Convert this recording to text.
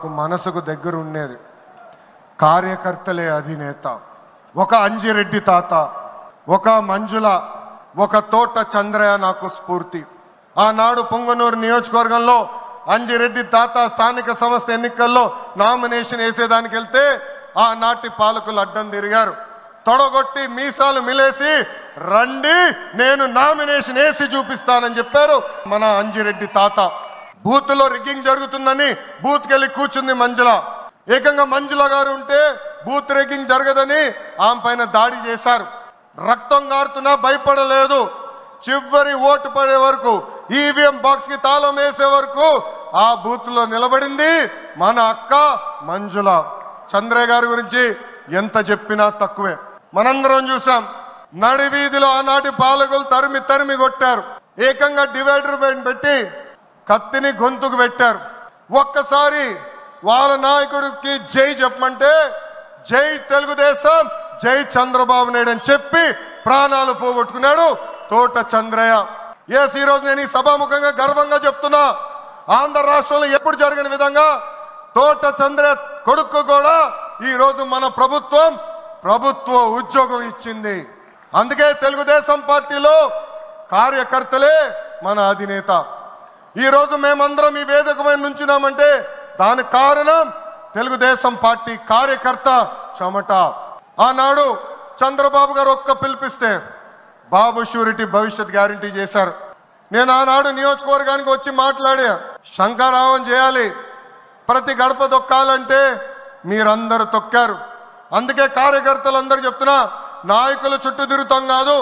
నాకు మనసుకు దగ్గర ఉండేది. కార్యకర్తలే అధినేత. ఒక అంజిరెడ్డి తాత, ఒక మంజుల, ఒక తోట చంద్రయ్య నాకు స్ఫూర్తి. ఆనాడు పొంగనూరు నియోజకవర్గంలో అంజిరెడ్డి తాత స్థానిక సంస్థ ఎన్నికల్లో నామినేషన్ వేసేదానికి వెళ్తే ఆనాటి పాలకులు అడ్డం తిరిగారు. తొడగొట్టి మీసాలు మిలేసి రండి నేను నామినేషన్ వేసి చూపిస్తానని చెప్పారు మన అంజిరెడ్డి తాత. బూత్లో రిగ్గింగ్ జరుగుతుందని బూత్కి వెళ్ళి కూర్చుంది మంజుల. ఏకంగా మంజుల గారు ఉంటే బూత్ రిగ్గింగ్ జరగదని ఆమె పైన దాడి చేశారు. రక్తం గారుతున్నా భయపడలేదు. చివరి ఓటు పడే వరకు ఈవీఎం బాక్స్ కి తాళం వేసే వరకు ఆ బూత్ లో నిలబడింది మన అక్క మంజుల. చంద్రయ్య గారి గురించి ఎంత చెప్పినా తక్కువే. మనందరం చూసాం, నడి వీధిలో ఆనాటి పాలకులు తరిమి తరిమి కొట్టారు. ఏకంగా డివైడర్ పెట్టి కత్తిని గొంతుకు పెట్టారు. ఒక్కసారి వాళ్ళ నాయకుడికి జై చెప్పమంటే జై తెలుగుదేశం, జై చంద్రబాబు నాయుడు అని చెప్పి ప్రాణాలు పోగొట్టుకున్నాడు తోట చంద్రయ్య. ఎస్, ఈ రోజు నేను ఈ సభాముఖంగా గర్వంగా చెప్తున్నా, ఆంధ్ర రాష్ట్రంలో ఎప్పుడు జరిగిన విధంగా తోట చంద్రయ్య కొడుకు కూడా ఈ రోజు మన ప్రభుత్వ ఉద్యోగం ఇచ్చింది. అందుకే తెలుగుదేశం పార్టీలో కార్యకర్తలే మన అధినేత. ఈ రోజు మేమందరం ఈ వేదిక మీద నుంచున్నామంటే దానికి కారణం తెలుగుదేశం పార్టీ కార్యకర్త చెమట. ఆనాడు చంద్రబాబు గారు ఒక్క పిలిపిస్తే బాబు షూరిటీ భవిష్యత్ గ్యారంటీ చేశారు. నేను ఆనాడు నియోజకవర్గానికి వచ్చి మాట్లాడా, శంఖారావం చేయాలి, ప్రతి గడప తొక్కాలంటే మీరందరూ తొక్కారు. అందుకే కార్యకర్తలందరూ చెప్తున్నా, నాయకుల చుట్టూ తిరుగుతాం కాదు.